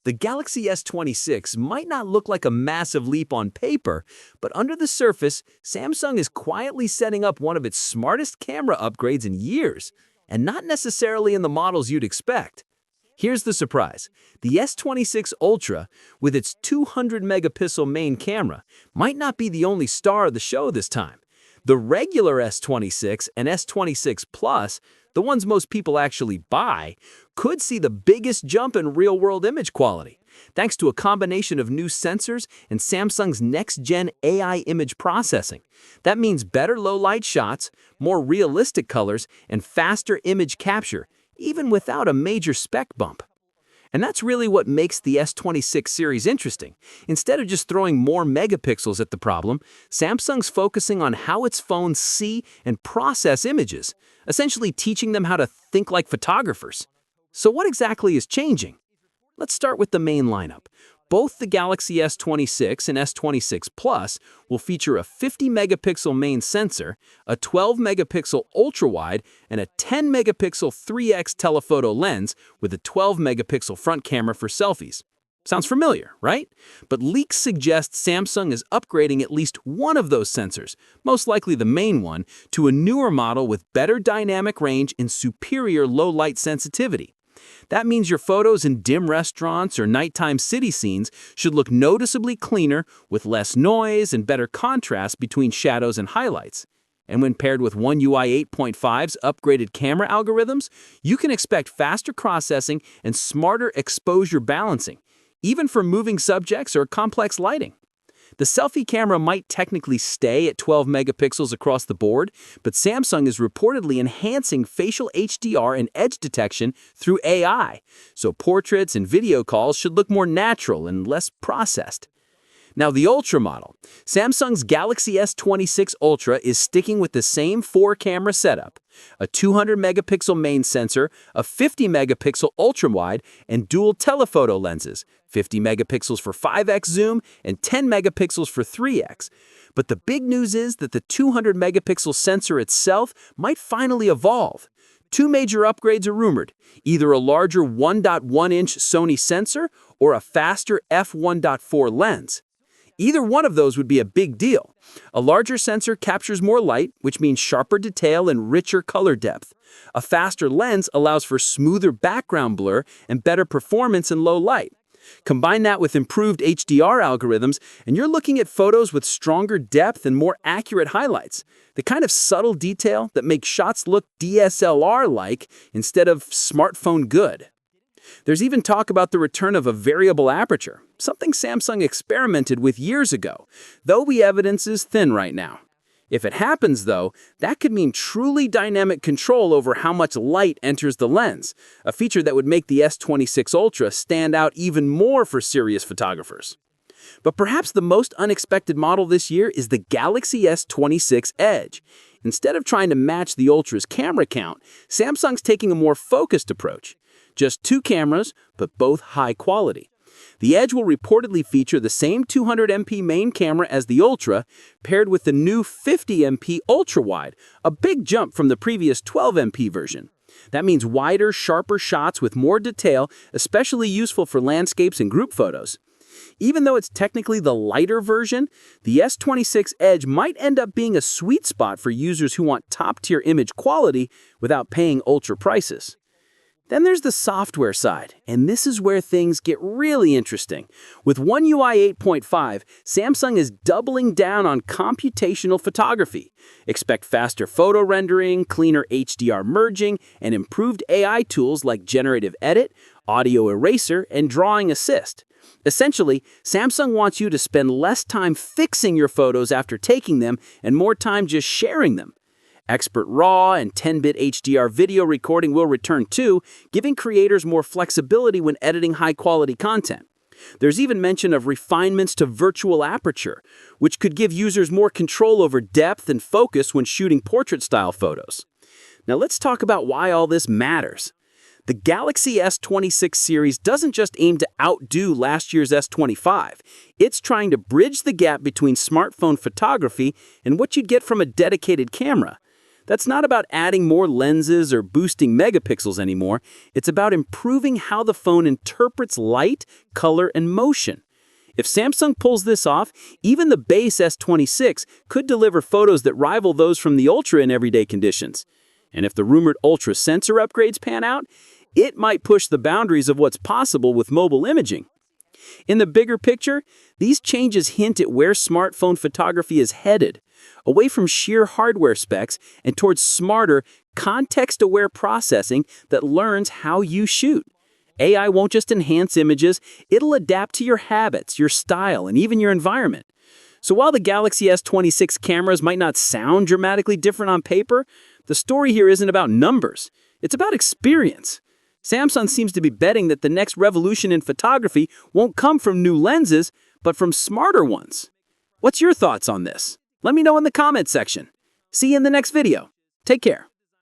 The Galaxy S26 might not look like a massive leap on paper, but under the surface, Samsung is quietly setting up one of its smartest camera upgrades in years, and not necessarily in the models you'd expect. Here's the surprise. The S26 Ultra, with its 200-megapixel main camera, might not be the only star of the show this time. The regular S26 and S26 Plus, the ones most people actually buy, could see the biggest jump in real-world image quality, thanks to a combination of new sensors and Samsung's next-gen AI image processing. That means better low-light shots, more realistic colors, and faster image capture, even without a major spec bump. And that's really what makes the S26 series interesting. Instead of just throwing more megapixels at the problem, Samsung's focusing on how its phones see and process images, essentially teaching them how to think like photographers. So what exactly is changing? Let's start with the main lineup. Both the Galaxy S26 and S26 Plus will feature a 50-megapixel main sensor, a 12-megapixel ultra-wide, and a 10-megapixel 3x telephoto lens with a 12-megapixel front camera for selfies. Sounds familiar, right? But leaks suggest Samsung is upgrading at least one of those sensors, most likely the main one, to a newer model with better dynamic range and superior low-light sensitivity. That means your photos in dim restaurants or nighttime city scenes should look noticeably cleaner with less noise and better contrast between shadows and highlights. And when paired with One UI 8.5's upgraded camera algorithms, you can expect faster processing and smarter exposure balancing, even for moving subjects or complex lighting. The selfie camera might technically stay at 12 megapixels across the board, but Samsung is reportedly enhancing facial HDR and edge detection through AI, so portraits and video calls should look more natural and less processed. Now the Ultra model. Samsung's Galaxy S26 Ultra is sticking with the same four-camera setup, a 200-megapixel main sensor, a 50-megapixel ultra-wide, and dual telephoto lenses, 50 megapixels for 5x zoom and 10 megapixels for 3x. But the big news is that the 200-megapixel sensor itself might finally evolve. Two major upgrades are rumored, either a larger 1.1-inch Sony sensor or a faster f1.4 lens. Either one of those would be a big deal. A larger sensor captures more light, which means sharper detail and richer color depth. A faster lens allows for smoother background blur and better performance in low light. Combine that with improved HDR algorithms, and you're looking at photos with stronger depth and more accurate highlights. The kind of subtle detail that makes shots look DSLR-like instead of smartphone good. There's even talk about the return of a variable aperture, something Samsung experimented with years ago, though the evidence is thin right now. If it happens, though, that could mean truly dynamic control over how much light enters the lens, a feature that would make the S26 Ultra stand out even more for serious photographers. But perhaps the most unexpected model this year is the Galaxy S26 Edge. Instead of trying to match the Ultra's camera count, Samsung's taking a more focused approach. Just two cameras, but both high quality. The Edge will reportedly feature the same 200MP main camera as the Ultra, paired with the new 50MP ultra-wide, a big jump from the previous 12MP version. That means wider, sharper shots with more detail, especially useful for landscapes and group photos. Even though it's technically the lighter version, the S26 Edge might end up being a sweet spot for users who want top-tier image quality without paying ultra prices. Then there's the software side, and this is where things get really interesting. With One UI 8.5, Samsung is doubling down on computational photography. Expect faster photo rendering, cleaner HDR merging, and improved AI tools like Generative Edit, Audio Eraser, and Drawing Assist. Essentially, Samsung wants you to spend less time fixing your photos after taking them and more time just sharing them. Expert RAW and 10-bit HDR video recording will return too, giving creators more flexibility when editing high-quality content. There's even mention of refinements to virtual aperture, which could give users more control over depth and focus when shooting portrait-style photos. Now let's talk about why all this matters. The Galaxy S26 series doesn't just aim to outdo last year's S25. It's trying to bridge the gap between smartphone photography and what you'd get from a dedicated camera. That's not about adding more lenses or boosting megapixels anymore. It's about improving how the phone interprets light, color, and motion. If Samsung pulls this off, even the base S26 could deliver photos that rival those from the Ultra in everyday conditions. And if the rumored Ultra sensor upgrades pan out, it might push the boundaries of what's possible with mobile imaging. In the bigger picture, these changes hint at where smartphone photography is headed, away from sheer hardware specs and towards smarter, context-aware processing that learns how you shoot. AI won't just enhance images, it'll adapt to your habits, your style, and even your environment. So while the Galaxy S26 cameras might not sound dramatically different on paper, the story here isn't about numbers. It's about experience. Samsung seems to be betting that the next revolution in photography won't come from new lenses, but from smarter ones. What's your thoughts on this? Let me know in the comments section. See you in the next video. Take care.